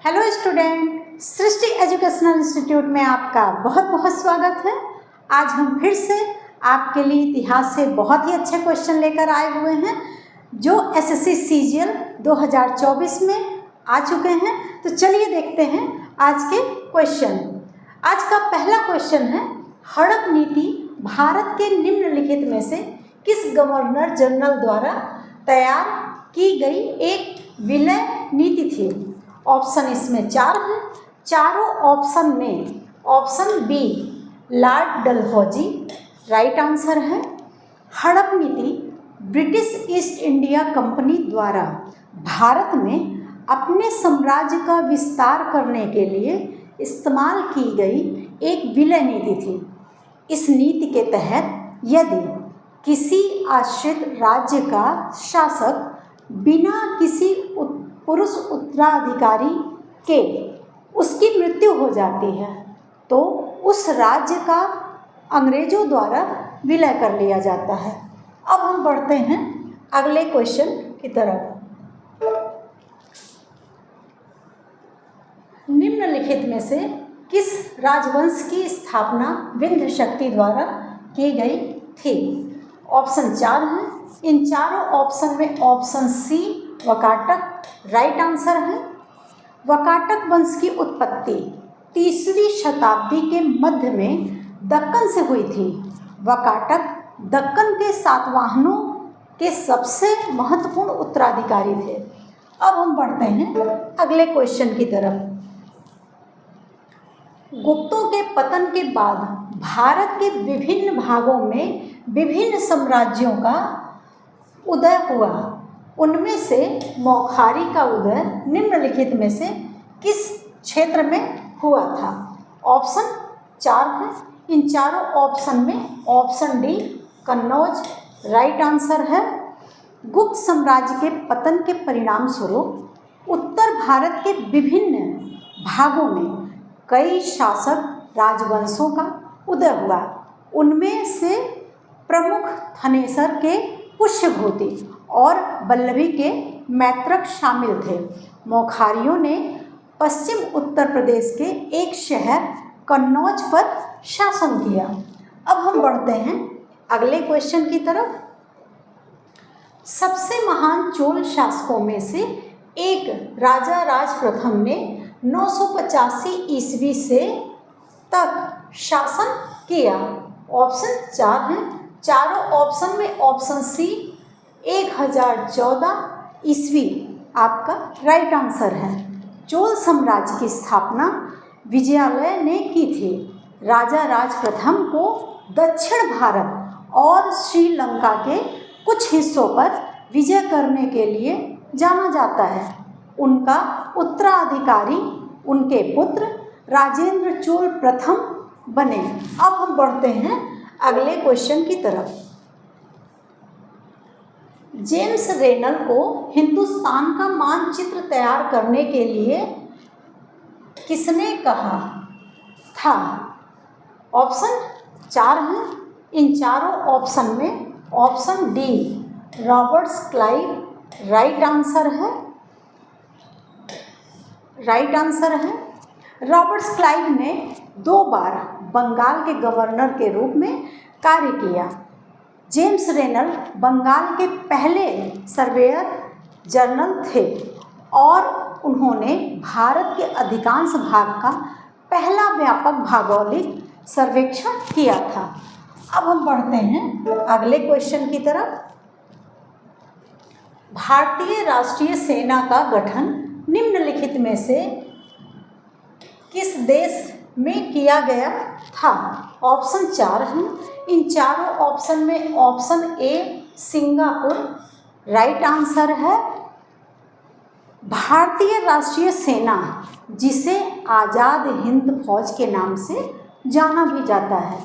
Hello student, सृष्टि educational institute में आपका बहुत बहुत स्वागत है। आज हम फिर से आपके लिए इतिहास से बहुत ही अच्छे क्वेश्चन लेकर आए हुए हैं जो एसएससी सीजीएल 2024 में आ चुके हैं। तो चलिए देखते हैं आज के क्वेश्चन। आज का पहला क्वेश्चन है, हड़प नीति भारत के निम्नलिखित में से किस गवर्नर जनरल द्वारा तैयार की गई एक विलय नीति थी। ऑप्शन इसमें 4 हैं। चारों ऑप्शन में option B Lord Dalhousie right answer है। हड़प नीति ब्रिटिश ईस्ट इंडिया कंपनी द्वारा भारत में अपने साम्राज्य का विस्तार करने के लिए इस्तेमाल की गई एक विलय नीति थी। इस नीति के तहत यदि किसी आश्रित राज्य का शासक बिना किसी पुरुष उत्तराधिकारी के उसकी मृत्यु हो जाती है तो उस राज्य का अंग्रेजों द्वारा विलय कर लिया जाता है। अब हम बढ़ते हैं अगले क्वेश्चन की तरफ। निम्नलिखित में से किस राजवंश की स्थापना विंध्य शक्ति द्वारा की गई थी। ऑप्शन 4 हैं। इन चारों ऑप्शन में option C Vakataka right answer है। वकाटक वंश की उत्पत्ति 3वीं शताब्दी के मध्य में दक्कन से हुई थी। वकाटक दक्कन के सातवाहनों के सबसे महत्वपूर्ण उत्तराधिकारी थे। अब हम बढ़ते हैं अगले क्वेश्चन की तरफ। गुप्तों के पतन के बाद भारत के विभिन्न भागों में विभिन्न साम्राज्यों का उदय हुआ। उनमें से मौखारी का उदय निम्नलिखित में से किस क्षेत्र में हुआ था। ऑप्शन 4 है। इन चारों ऑप्शन में option D Kannauj right answer है। गुप्त साम्राज्य के पतन के परिणाम स्वरूप उत्तर भारत के विभिन्न भागों में कई शासक राजवंशों का उदय हुआ। उनमें से प्रमुख थनेसर के पुष्यभूति और बल्लभी के मैत्रक शामिल थे। मौखारियों ने पश्चिम उत्तर प्रदेश के एक शहर कन्नौज पर शासन किया। अब हम बढ़ते हैं अगले क्वेश्चन की तरफ। सबसे महान चोल शासकों में से एक राजा राज प्रथम ने 985 ईस्वी से तक शासन किया। ऑप्शन 4 हैं। चारों ऑप्शन में ऑप्शन सी 1014 ईस्वी आपका राइट आंसर है। चोल साम्राज्य की स्थापना विजयालय ने की थी। राजा राज प्रथम को दक्षिण भारत और श्रीलंका के कुछ हिस्सों पर विजय करने के लिए जाना जाता है। उनका उत्तराधिकारी उनके पुत्र राजेंद्र चोल प्रथम बने। अब हम बढ़ते हैं अगले क्वेश्चन की तरफ। जेम्स रेनल को हिंदुस्तान का मानचित्र तैयार करने के लिए किसने कहा था। ऑप्शन 4 हैं। इन चारों ऑप्शन में option D Roberts Clive right answer है। राइट आंसर है। रॉबर्ट्स क्लाइव ने 2 बार बंगाल के गवर्नर के रूप में कार्य किया। जेम्स रेनल बंगाल के पहले सर्वेयर जनरल थे और उन्होंने भारत के अधिकांश भाग का पहला व्यापक भौगोलिक सर्वेक्षण किया था। अब हम बढ़ते हैं अगले क्वेश्चन की तरफ। भारतीय राष्ट्रीय सेना का गठन निम्नलिखित में से किस देश में किया गया था। ऑप्शन 4 हैं। इन चारों ऑप्शन में option A Singapore right answer है। भारतीय राष्ट्रीय सेना जिसे आज़ाद हिंद फौज के नाम से जाना भी जाता है,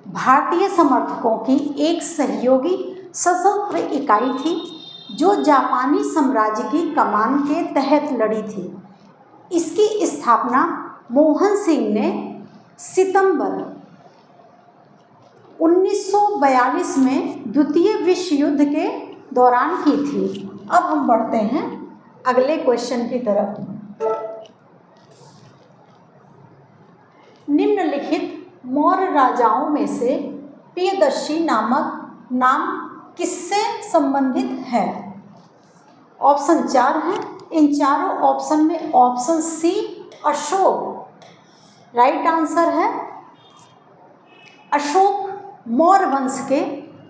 भारतीय समर्थकों की एक सहयोगी सशस्त्र इकाई थी जो जापानी साम्राज्य की कमान के तहत लड़ी थी। इसकी स्थापना मोहन सिंह ने सितंबर 1942 में द्वितीय विश्व युद्ध के दौरान की थी। अब हम बढ़ते हैं अगले क्वेश्चन की तरफ। मौर्य राजाओं में से प्रियदर्शी नामक नाम किससे संबंधित है? ऑप्शन 4 है। इन चारों ऑप्शन में option C Ashoka right answer है। अशोक मौर्य वंश के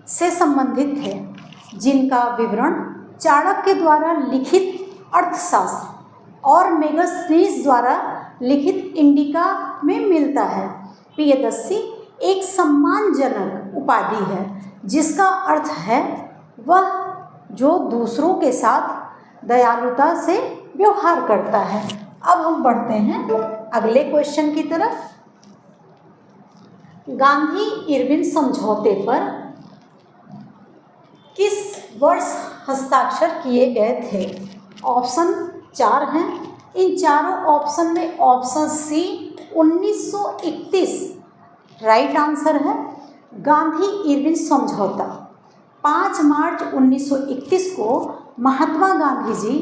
से संबंधित थे, जिनका विवरण चाणक्य द्वारा लिखित अर्थशास्त्र और मेगस्थनीज द्वारा लिखित इंडिका में मिलता है। प्रियदर्शी एक सम्मानजनक उपाधि है, जिसका अर्थ है वह जो दूसरों के साथ दयालुता से व्यवहार करता है। अब हम बढ़ते हैं अगले क्वेश्चन की तरफ। गांधी इरविन समझौते पर किस वर्ष हस्ताक्षर किए गए थे? ऑप्शन 4 हैं। इन चारों ऑप्शन में ऑप्शन सी 1931 राइट आंसर है। गांधी इरविन समझौता 5 मार्च 1931 को महात्मा गांधी जी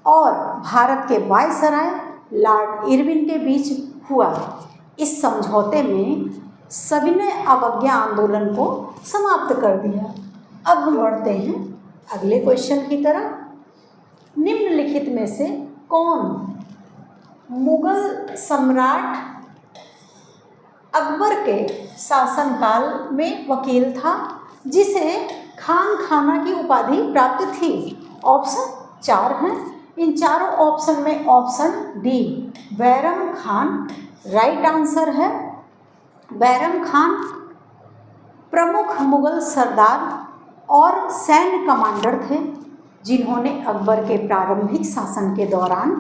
और भारत के वायसराय लॉर्ड इरविन के बीच हुआ। इस समझौते में सविनय अवज्ञा आंदोलन को समाप्त कर दिया। अब हम बढ़ते हैं अगले क्वेश्चन की तरफ। निम्नलिखित में से कौन मुगल सम्राट अकबर के शासनकाल में वकील था, जिसे खान खाना की उपाधि प्राप्त थी? ऑप्शन 4 हैं। इन चारों ऑप्शन में option D Bairam Khan right answer है। बैरम खान प्रमुख मुगल सरदार और सैन्य कमांडर थे, जिन्होंने अकबर के प्रारंभिक शासन के दौरान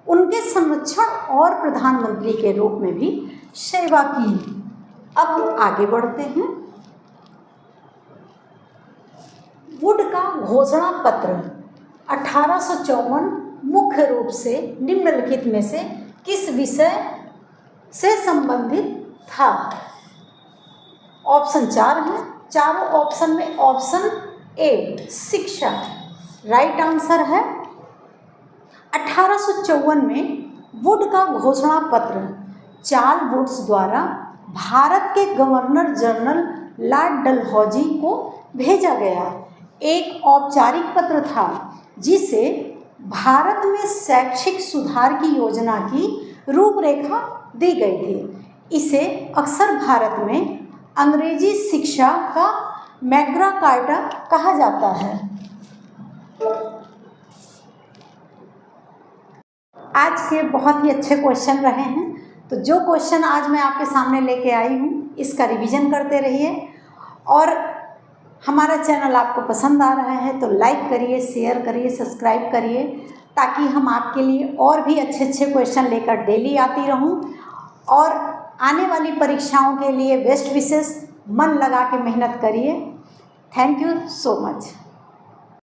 उनके संरक्षण और प्रधानमंत्री के रूप में भी सेवा की। अब हम आगे बढ़ते हैं। वुड का घोषणा पत्र 1854 मुख्य रूप से निम्नलिखित में से किस विषय से संबंधित था? ऑप्शन 4 है। चारों ऑप्शन में ऑप्शन ए शिक्षा राइट आंसर है। 1854 में वुड का घोषणा पत्र चार्ल्स वुड्स द्वारा भारत के गवर्नर जनरल लॉर्ड डलहौजी को भेजा गया एक औपचारिक पत्र था, जिसे भारत में शैक्षिक सुधार की योजना की रूपरेखा दी गई थी। इसे अक्सर भारत में अंग्रेजी शिक्षा का मैग्ना कार्टा कहा जाता है। आज के बहुत ही अच्छे क्वेश्चन रहे हैं, तो जो क्वेश्चन आज मैं आपके सामने लेके आई हूँ, इसका रिवीजन करते रहिए। और हमारा चैनल आपको पसंद आ रहा है तो लाइक करिए, शेयर करिए, सब्सक्राइब करिए, ताकि हम आपके लिए और भी अच्छे अच्छे क्वेश्चन लेकर डेली आती रहूं। और आने वाली परीक्षाओं के लिए बेस्ट विशेष मन लगा के मेहनत करिए। Thank you so much.